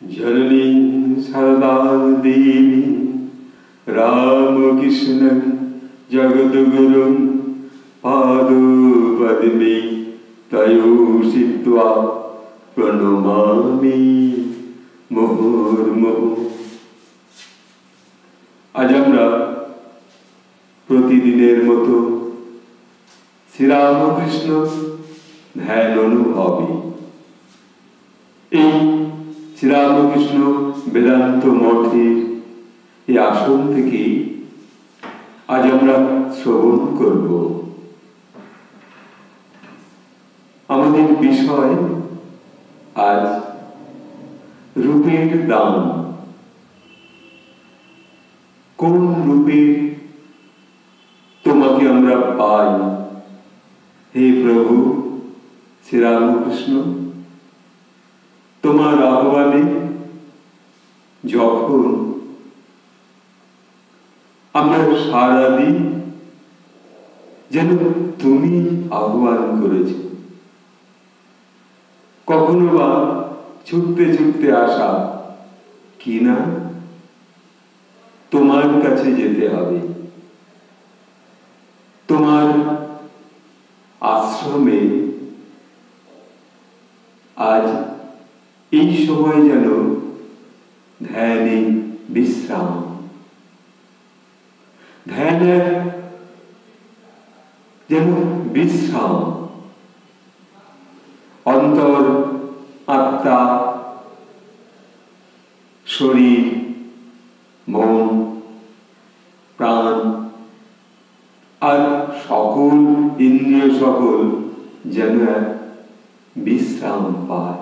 जननी सरदा देवी रामकृष्ण जगद्गुरुं पादपद्मे तयोषित्वा प्रणमामि मुहुर्मुहुः। आज আমরা প্রতিদিনের মতো শ্রীরামকৃষ্ণ ধ্যান অনুভবী এই শ্রীরামকৃষ্ণ বেদান্ত মঠের এই আসন থেকে আজ আমরা শ্রবণ করব। আমাদের বিষয় আজ রূপের দান। কোন রূপে তোমাকে আমরা পাই হে প্রভু শ্রীরামকৃষ্ণ? তোমার আহ্বানে যখন আমরা সাড়া দিই, যেন তুমি আহ্বান করেছ। কখনো বা ছুটতে ছুটতে আসা কিনা তোমার কাছে যেতে হবে, তোমার আশ্রমে আজ এই সময় যেন ধ্যানে বিশ্রাম, ধ্যানের যেন বিশ্রাম, অন্তর আত্মা শরীর মন প্রাণ আর সকল ইন্দ্রিয় সকল যেন এক বিশ্রাম পায়।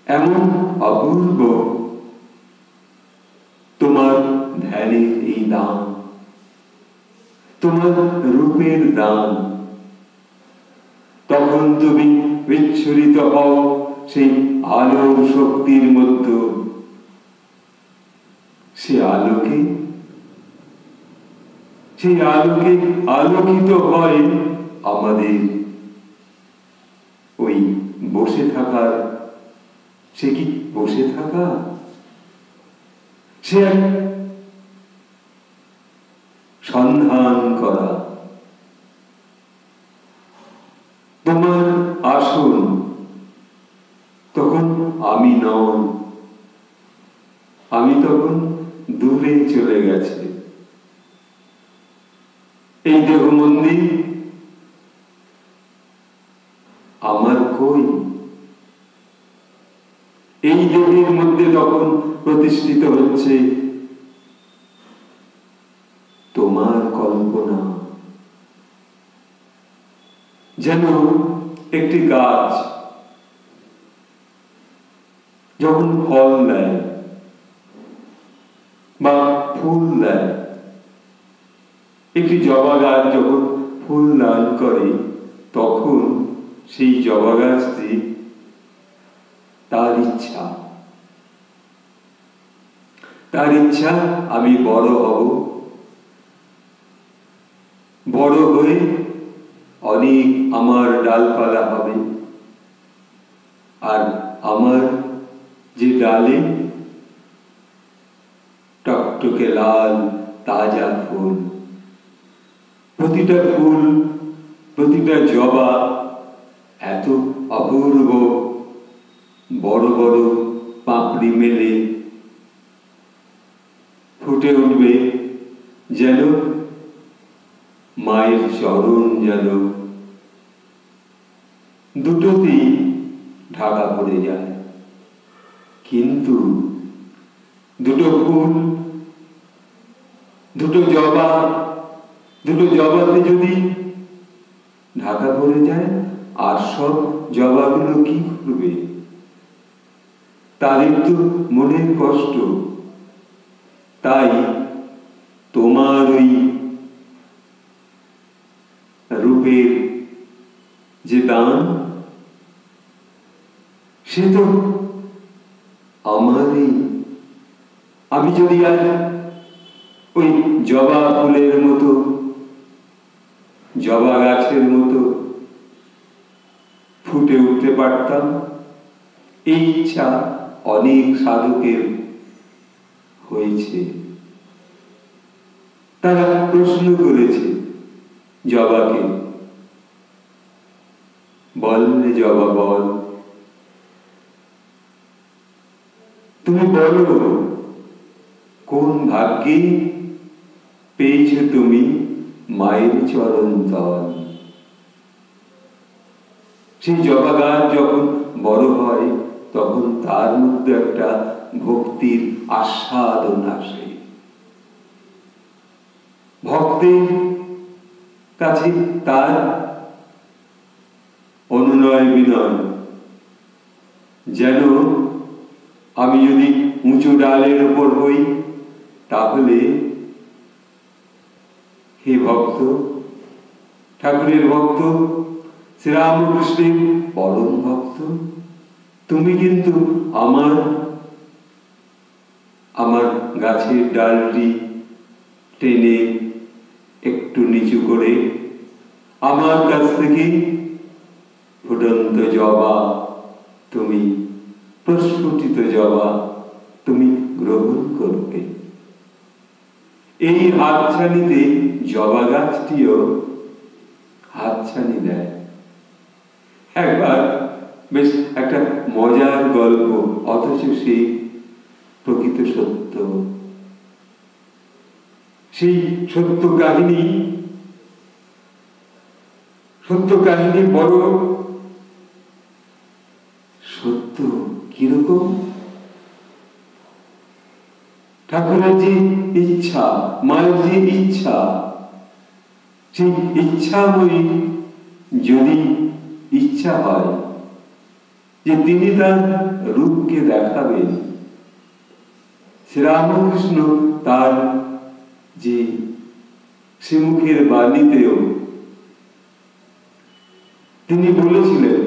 এমন অপূর্ব তোমার ধ্যানের এই দান, তোমার রূপের দান। তখন তুমি বিচ্ছুরিত হও সেই আলোর শক্তির মধ্যে, সেই আলোকে আলোকিত হয় আমাদের ওই বসে থাকার, সে কি বসে থাকা, সে সন্ধান করা। তোমার আসন তখন আমি নয়, আমি তখন দূরে চলে গেছে। এই দেহ মন্দির আমার কই? এই দেহের মধ্যে তখন প্রতিষ্ঠিত হচ্ছে তোমার কল্পনা। যেন একটি গাছ যখন ফল দেয় বা ফুল দেয়, একটি জবা গাছ যখন ফুল দান করে, তখন সেই জবা গাছটি তার ইচ্ছা আমি বড় হব, বড় হয়ে অনেক আমার ডালপালা হবে, আর আমার যে ডালে টকটকে লাল তাজা ফুল, প্রতিটা ফুল প্রতিটা জবা এত অপূর্ব বড় বড় পাপড়ি মেলে ফুটে উঠবে, যেন মায়ের চরণ যেন দুটোতেই ঢাকা পড়ে যায়। কিন্তু দুটো ফুল, দুটো জবাতে যদি ঢাকা পড়ে যায়, আর সব জবাগুলো কি করবে? তাদের তো মনের কষ্ট। তাই তোমার ওই রূপের যে দান, সে তো আমারই। আমি যদি আজ ওই জবা ফুলের মতো, জবা গাছের মতো ফুটে উঠতে পারতাম, এই ইচ্ছা অনেক সাধকের হয়েছে। তারা প্রশ্ন করেছে জবাকে, বল রে জবা বল, তুমি বলো কোন ভাগ্যে পেয়েছ তুমি মায়ের চরণ তল। সেই জবা গাছ যখন বড় হয় তখন তার মধ্যে একটা ভক্তির আস্বাদন আসে। ভক্তের কাছে তার অনুনয় বিনয়, যেন আমি যদি উঁচু ডালের উপর হই তাহলে হে ভক্ত, ঠাকুরের ভক্ত, শ্রীরামকৃষ্ণের পরম ভক্ত, তুমি কিন্তু আমার গাছের ডালটি টেনে একটু নিচু করে আমার কাছ থেকে ফুটন্ত জবা তুমি, প্রস্ফুটিত জবা তুমি গ্রহণ করবে। এই হাতছানিতে জবা গাছটিও হাতছানি দেয়। একবার বেশ একটা মজার গল্প, অথচ সেই প্রকৃত সত্য। সেই সত্য কাহিনী বড় সত্য। কিরকম? ঠাকুরের যে ইচ্ছা, মায়ের যে ইচ্ছা, সেই ইচ্ছাময়ী যদি ইচ্ছা হয় যে তিনি তার রূপকে দেখাবেন, শ্রীরামকৃষ্ণ তার যে শ্রীমুখের বাণীতেও তিনি বলেছিলেন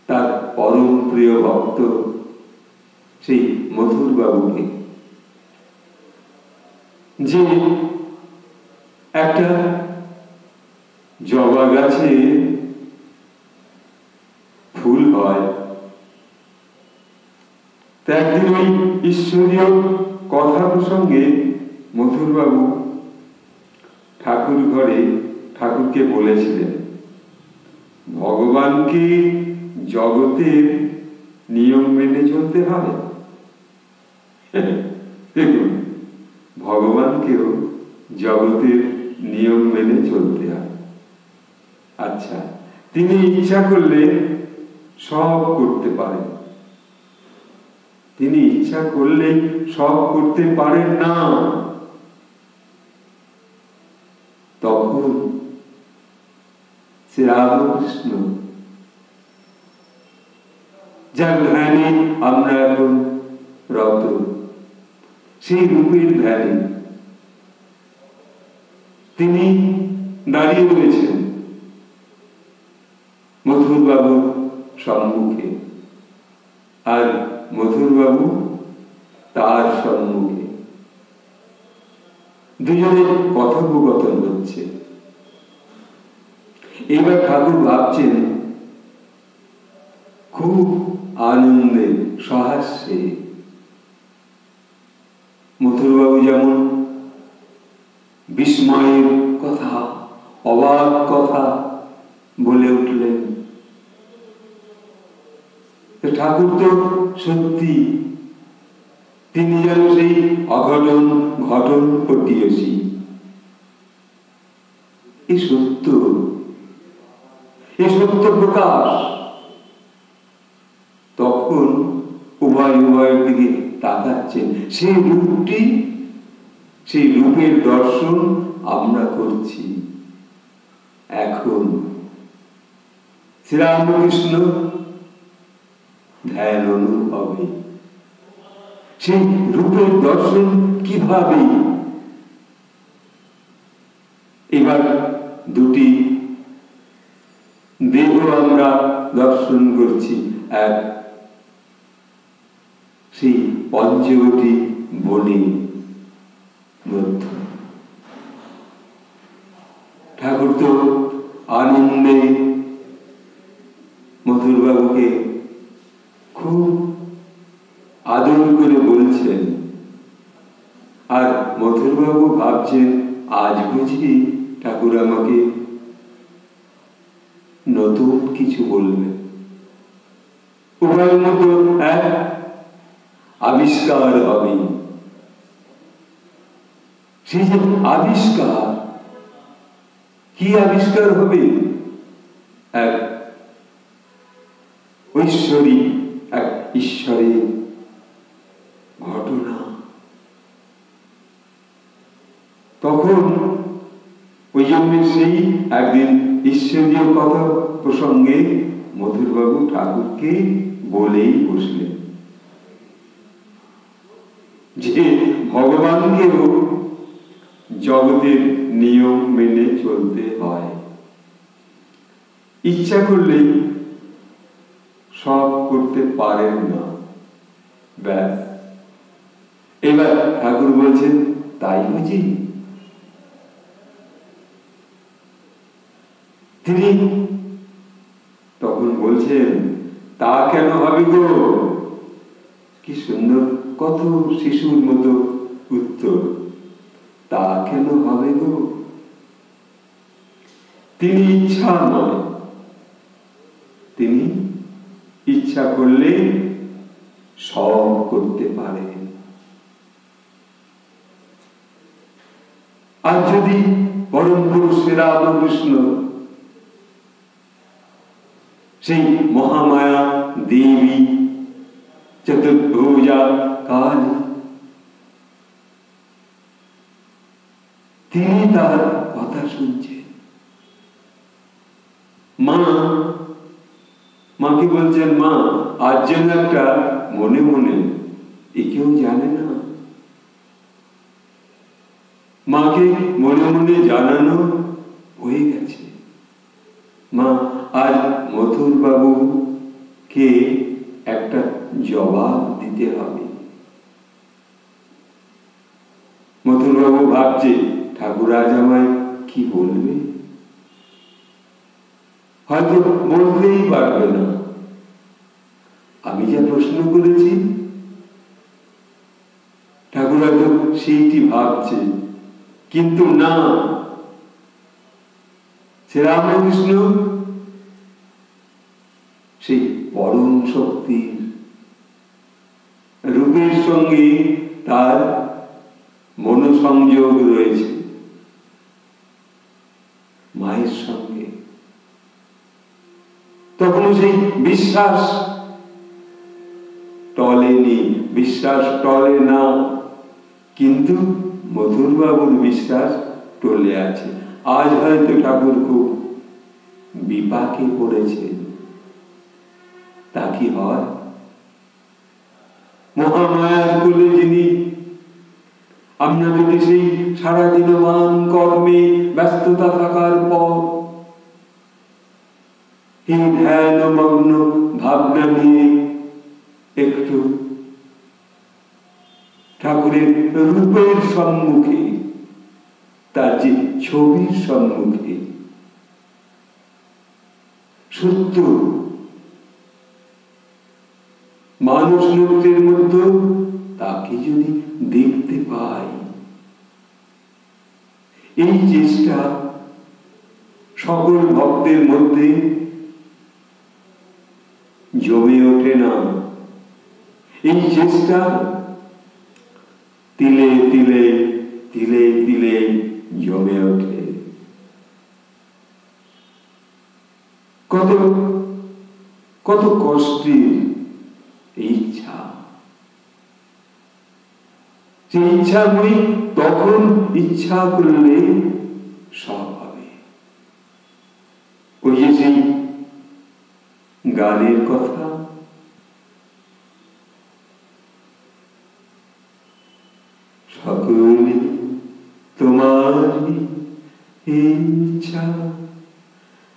তার পরম প্রিয় ভক্ত সেই মথুর বাবুকে, যে একটা জবা গাছে ফুল হয়। একদিন ওই ঈশ্বরীয় কথা প্রসঙ্গে মথুর বাবু ঠাকুর ঘরে ঠাকুরকে বলেছিলেন, ভগবানকে জগতের নিয়ম মেনে চলতে হবে। দেখুন, ভগবানকেও জগতের নিয়ম মেনে চলতে হবে। আচ্ছা, তিনি ইচ্ছা করলে সব করতে পারেন, তিনি ইচ্ছা করলে সব করতে পারেন না। তখন শ্রীরামকৃষ্ণ, যার ধ্যানে আমরা এখন রত, সেই রূপের ধ্যানে তিনি দাঁড়িয়ে রয়েছেন মথুর বাবুর সম্মুখে, আর মথুর বাবু তার সম্মুখে। দুজনের কথোপকথন হচ্ছে। এবার ঠাকুর ভাবছেন খুব আনন্দে, সহাস্যে। মথুরবাবু যেমন বিস্ময়ের কথা, অবাক কথা বলে উঠলেন, ঠাকুর তো সত্যি তিনি যেন সেই অঘটন ঘটন ঘটিয়েছি। এই সত্য, এই সত্য প্রকাশ। তখন উভয়ের দিকে তাকাচ্ছেন। সেই রূপটি, সেই রূপের দর্শন আমরা করছি এখন। শ্রীরামকৃষ্ণ ধ্যান অনুভবে সেই রূপের দর্শন কিভাবে। এবার দুটি দেহ আমরা দর্শন করছি, এক সেই পঞ্চবটী বনে মধ্য। ঠাকুর তো আনন্দে মথুর বাবুকে আদর করে বলছেন। আর মথুরবাবু ভাবছেন, আজ বুঝি ঠাকুর আমাকে নতুন কিছু বলবেন। উভয়ের মতো এক আবিষ্কার হবে। সেই যে আবিষ্কার, কি আবিষ্কার হবে? এক ঐশ্বরিক, এক ঈশ্বরের ঘটনা। তখন ওই জন্য সেই একদিন ঈশ্বরীয় কথা প্রসঙ্গে মধুরবাবু ঠাকুরকে বলেই বসলেন যে ভগবানকেও জগতের নিয়ম মেনে চলতে হয়। ইচ্ছা করলে সব করতে পারেন না। ব্যাস, এবার ঠাকুর বলছেন, তাই বুঝি? তিনি তখন বলছেন, তা কেন হবে গো? কি সুন্দর, কত শিশুর মতো উত্তর। তা কেন হবে গো? তিনি ইচ্ছা নয়, তিনি ইচ্ছা করলে সব করতে পারেন। আর যদি পরম পুরুষ রামকৃষ্ণ সেই মহামায়া দেবী চতুর্ভুজা কালী, তিনি তার কথা শুনছেন। মাকে বলছেন, মা আজ যেন একটা মনে মনে, এ কেউ জানে না। মাকে মনে মনে জানানো হয়ে গেছে। মা আজ মথুর বাবুকে একটা জবাব দিতে হবে। মথুর বাবু ভাবছে, ঠাকুর আজ আমায় কি বলবে? হয়তো বলতেই পারবে না। আমি যা প্রশ্ন করেছি, ঠাকুর হয়তো সেইটি ভাবছে। কিন্তু না, শ্রীরামকৃষ্ণ সেই পরম শক্তির রূপের সঙ্গে তার মনোসংযোগ রয়েছে, মায়ের সঙ্গে। তখন সেই বিশ্বাস টলেনি, বিশ্বাস টলে না, কিন্তু মধুরবাবুর বিশ্বাস টলে আছে। আজ হয়তো ঠাকুর খুব বিপাকে পড়েছে। তা কি হয়? মহামায়ার কোলে যিনি, আমরা যদি সেই সারাদিনমান কর্মে ব্যস্ততা থাকার পর এই ধ্যানমগ্ন ভাবনা নিয়ে একটু ঠাকুরের রূপের সম্মুখে, তার যে ছবির সম্মুখে সত্য মানুষ লোকের মধ্যে তাকে যদি দেখতে পাই, এই চেষ্টা সকল ভক্তের মধ্যে জমে ওঠে না। এই চেষ্টা তিলে তিলে তিলে তিলে জমে ওঠে। কত কত কষ্টের ইচ্ছা, সেই ইচ্ছাগুলি তখন ইচ্ছা করলে সব হবে। ওই যে সেই গানের কথা, সকলে তোমার ইচ্ছা,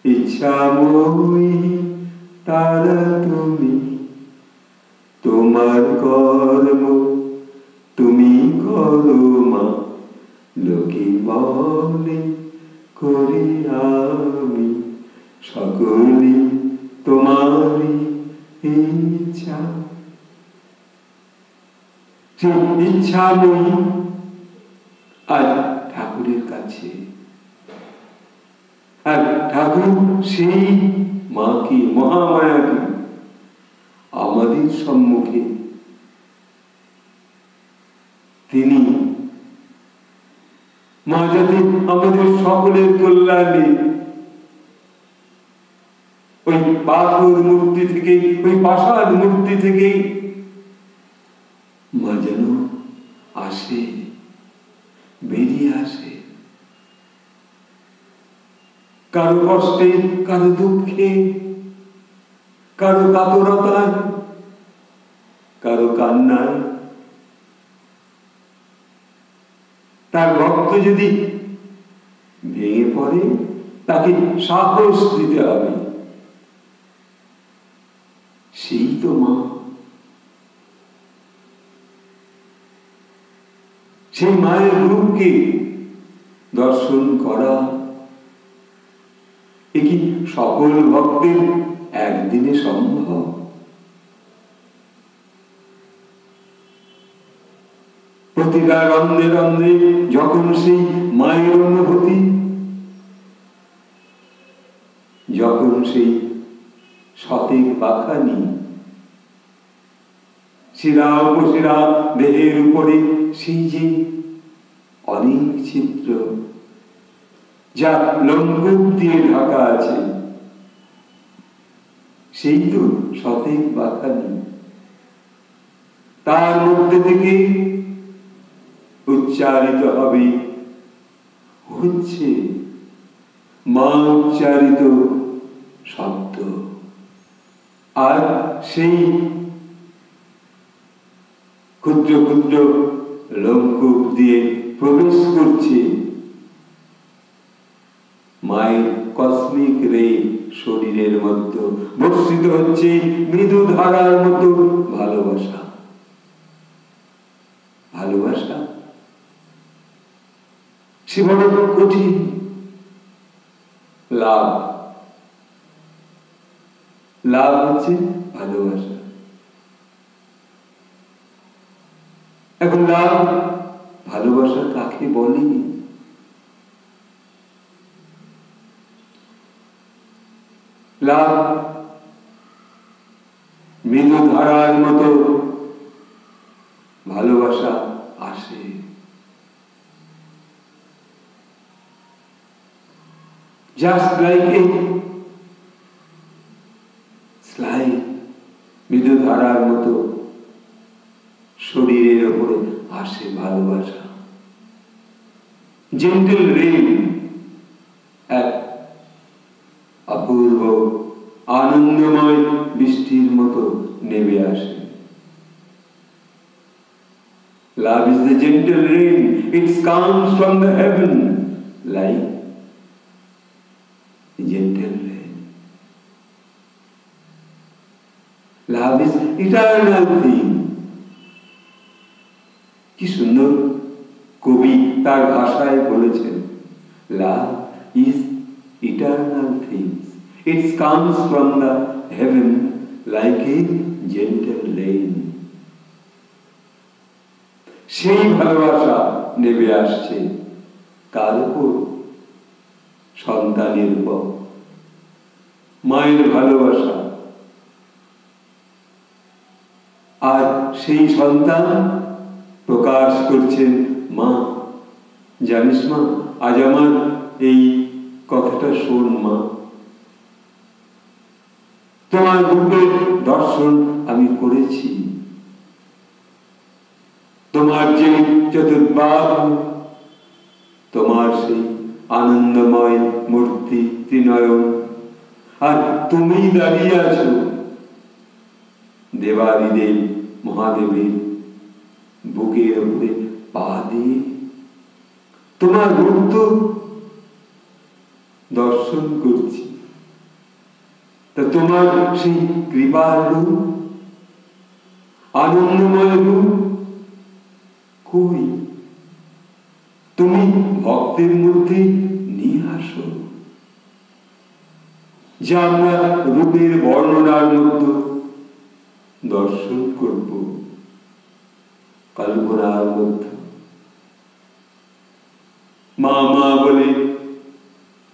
ইচ্ছাময়ী তারা তুমি, তোমার কর্ম তুমি করো মা, লোকে বলে করি আমি, সকলে তোমার ইচ্ছা। সেই ইচ্ছা নেই আর ঠাকুরের কাছে। আর ঠাকুর সেই মাকে, মহামায়াকে আমাদের সম্মুখে তিনি মা যাতে আমাদের সকলের কল্যাণে ওই পাথর মূর্তি থেকে, ওই প্রাসাদ মূর্তি থেকে মা যেন আসে, বেরিয়ে আসে, কারো কষ্টে, কারো দুঃখে, কারো কাতরতায়, কারো কান্নায়। তার ভক্ত যদি ভেঙে পড়ে তাকে সাহস দিতে হবে। সেই তো মা। সেই মায়ের রূপকে দর্শন করা এ কি সকল ভক্তের একদিনে সম্ভব? প্রতিটা রন্ধে রন্ধে যখন সেই মায়ের অনুভূতি, যখন সেই সতেজ পাখানি শিরা উপশিরা দেহের উপরে সেই যে অনেক চিত্র যা লোমকূপ দিয়ে ঢাকা আছে, সেই তো সতেজ পাখানি। তার মধ্যে থেকে উচ্চারিত হবে, হচ্ছে মা উচ্চারিত শব্দ। আর সেই ক্ষুদ্র ক্ষুদ্র লোমকূপ দিয়ে প্রবেশ করছে মায়ের কসমিক রে শরীরের মধ্যে, বর্ষিত হচ্ছে মৃদু ধারার মতো ভালোবাসা। ভালোবাসা সে বড় কঠিন লাভ। লাভ হচ্ছে ভালোবাসা। এখন লাভ ভালোবাসা কাকে বলে? লাভ মৃদু ধারার মতো ভালোবাসা আসে। Just like a slide, মৃদু ধারার মতো শরীরের উপরে আসে ভালোবাসা। জেন্টল রেন, এক অপূর্ব আনন্দময় বৃষ্টির মতো নেমে আসে। Love is the gentle rain, it comes from the heaven like gentle rain. Love is eternal thing. কি সুন্দর কবি তার ভাষায় বলেছেন, Love is eternal things. It comes from the heaven like a gentle rain. সেই ভালোবাসা নেমে আসছে কার উপর? সন্তানের উপর। মায়ের ভালোবাসা। আর সেই সন্তান প্রকাশ করছেন, মা জানিস মা, আজ আমার এই কথাটা শোন মা, তোমার রূপের দর্শন আমি করেছি। তোমার যে চতুর্বাহু, তোমার সেই আনন্দময় মূর্তি ত্রিনয়ন, আর তুমি দাঁড়িয়ে আছো দেবাদিদেব মহাদেবের বুকের উপরে পা দিয়ে। তোমার রূপ তো দর্শন করছি, তা তোমার সেই কৃপার রূপ, আনন্দময় রূপ কই? তুমি ভক্তের মধ্যে নিয়ে আসো, যা আমরা রূপের বর্ণনার মধ্যে দর্শন করব। কল্পনার মধ্যে মা মা বলে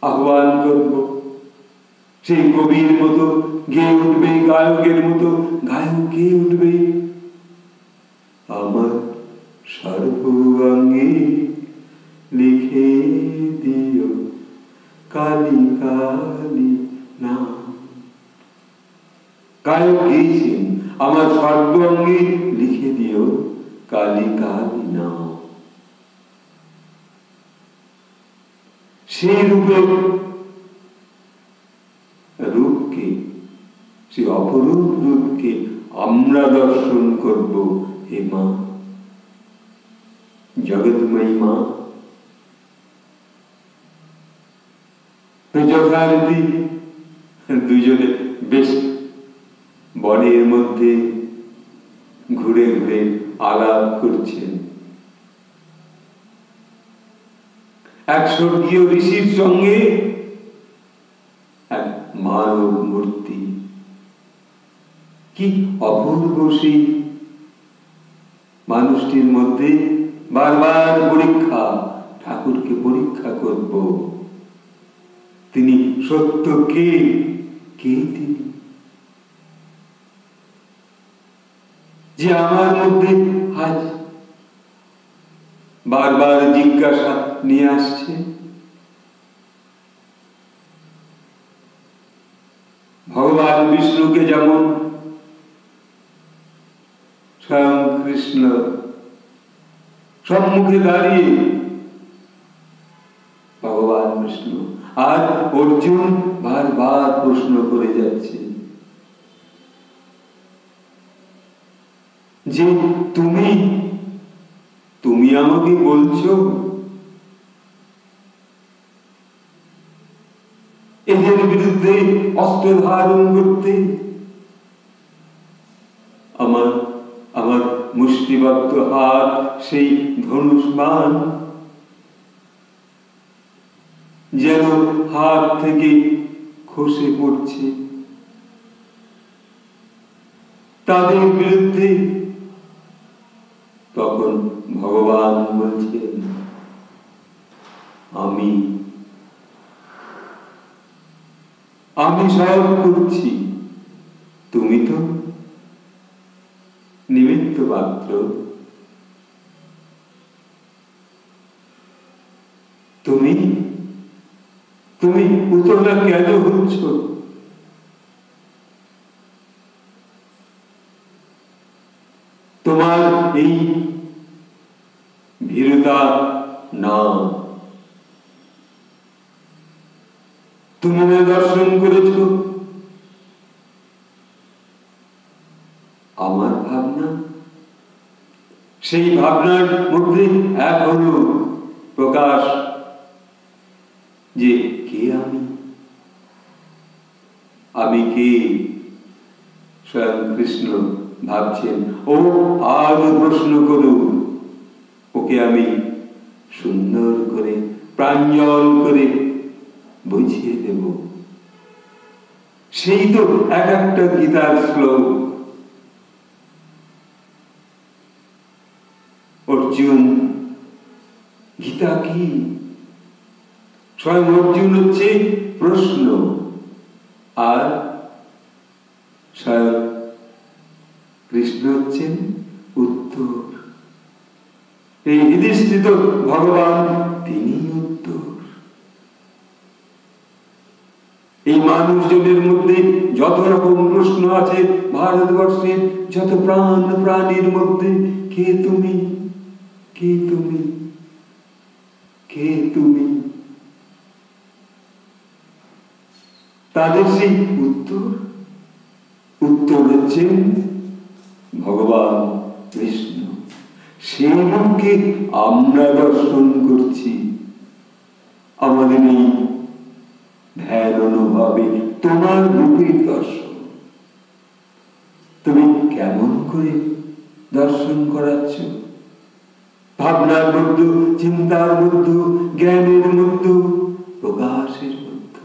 আহ্বান করব, সেই কবির মতো গেয়ে উঠবে, গায়কের মতো গায়ক গেয়ে উঠবে, আমার সর্বাঙ্গে লিখে দিও কালী কালী নাম। গায়ক গেয়েছেন, আমার সর্বাঙ্গে লিখে দিও কালী কালী নাম। সেই রূপকে, সেই অপরূপ রূপকে আমরা দর্শন করব। হে মা, জগৎময়ী মা, যথারীতি দুজনে বেশ বনের মধ্যে ঘুরে ঘুরে আলাপ করছেন। এক স্বর্গীয় ঋষির সঙ্গে এক মানব মূর্তি, কি অপূর্ব সেই মানুষটির মধ্যে বারবার পরীক্ষা, ঠাকুরকে পরীক্ষা করব, তিনি সত্য কে, কে তিনি, যে আমার মধ্যে আজ বারবার জিজ্ঞাসা নিয়ে আসছে। ভগবান বিষ্ণুকে যেমন স্বয়ং কৃষ্ণ সম্মুখে দাঁড়িয়ে ভগবান বিষ্ণু, আর অর্জুন বারবার প্রশ্ন করে যাচ্ছে যে তুমি তুমি আমাকে বলছো এদের বিরুদ্ধে অস্ত্র ধারণ করতে? আমার আমার মুষ্টিবদ্ধ হাত সেই ধনুষ্মান যেন হাত থেকে খসে পড়ছে, তাদের বিরুদ্ধে। তখন ভগবান বলছেন, আমি সব করছি, তুমি তো নিমিত্ত মাত্র। তুমি তুমি উতলা কেন হচ্ছ? তোমার এই ভীরুতা না, তুমি না দর্শন করেছ আমার ভাবনা, সেই ভাবনার মধ্যে এখনো প্রকাশ যে কে আমি কে। স্বয়ং কৃষ্ণ ভাবছেন, ও আরো প্রশ্ন করুন, ওকে আমি সুন্দর করে প্রাঞ্জল করে বুঝিয়ে দেব। সেই তো এক একটা গীতার শ্লোক। অর্জুন, গীতা কি? স্বয়ং অর্জুন হচ্ছে প্রশ্ন, আর স্বয়ং কৃষ্ণ হচ্ছেন উত্তর। এই যুধিষ্ঠিত ভগবান তিনি উত্তর। এই মানুষজনের মধ্যে যত রকম প্রশ্ন আছে, ভারতবর্ষের যত প্রাণ প্রাণীর মধ্যে, কে তুমি, কে তুমি, কে তুমি, তাদের সেই উত্তর হচ্ছেন ভগবান বিষ্ণু। সেই রূপকে আমরা দর্শন করছি আমাদের এই ধ্যান অনুভবে। তোমার রূপের দর্শন তুমি কেমন করে দর্শন করাচ্ছ? ভাবনার মধ্যে, চিন্তার মধ্যে, জ্ঞানের মধ্যে, প্রকাশের মধ্যে।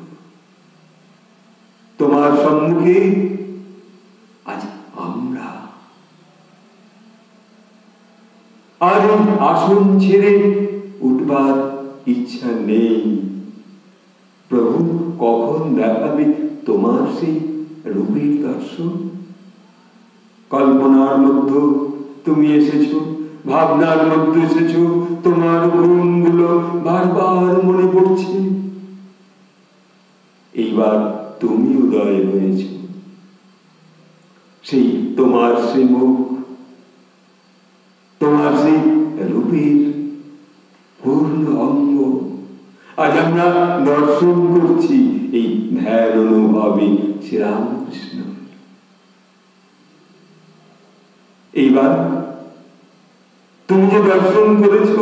তোমার সম্মুখে আজ আমরা আর এই আসন ছেড়ে উঠবার ইচ্ছা নেই। প্রভু কখন দেখাবে তোমার সেই রূপের দর্শন? কল্পনার মধ্যে তুমি এসেছো, ভাবনার মধ্যে এসেছো, তোমার গুণগুলো বারবার মনে পড়ছে। এইবার তুমি উদয় হয়েছ, সেই তোমার সেই মুখ, তোমার সেই রূপের পূর্ণ অঙ্গ আজ আমরা দর্শন করছি এই ধ্যান অনুভবে শ্রীরামকৃষ্ণ। এইবার তুমি যে দর্শন করেছ,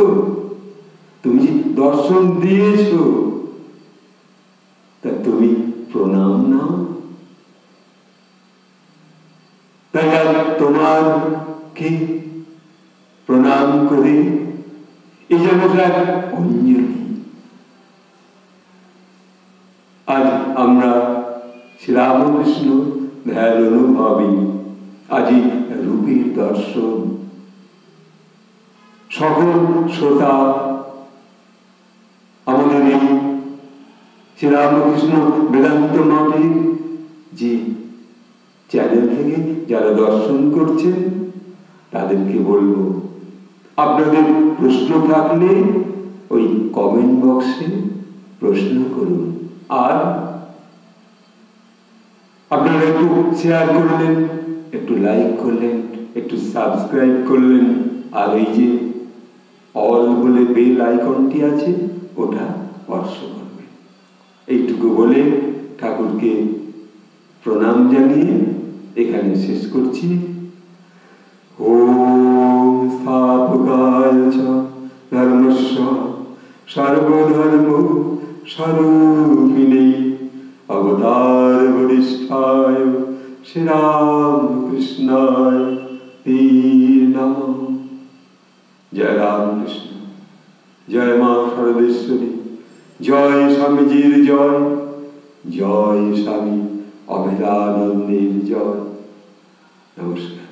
তুমি যে দর্শন দিয়েছ, তা তুমি প্রণাম নাও। তাই আজ তোমারকে প্রণাম করে এই যেন এক অঞ্জলি। আজ আমরা শ্রীরামকৃষ্ণ ধ্যান অনুভবে আজি রূপের দর্শন। সকল শ্রোতা আমাদের এই শ্রীরামকৃষ্ণ বেদান্ত মঠের যে চ্যানেল থেকে যারা দর্শন করছেন তাদেরকে বলবো, আপনাদের প্রশ্ন থাকলে ওই কমেন্ট বক্সে প্রশ্ন করুন। আর আপনারা একটু শেয়ার করলেন, একটু লাইক করলেন, একটু সাবস্ক্রাইব করলেন, আর এই যে অল বলে বেল আইকনটি আছে ওটা স্পর্শ করবেন। এইটুকু বলে ঠাকুরকে প্রণাম জানিয়ে এখানে শেষ করছি। ওম স্থাপকায় চ ধর্মস্য সর্বধর্ম স্বরূপিণে অবতার বরিষ্ঠায় শ্রীরামকৃষ্ণায় তে নমঃ। জয় রামকৃষ্ণ, জয় মা সরদেশ্বরী, জয় স্বামীজির জয়, জয় স্বামী অভেদানন্দের জয়। নমস্কার।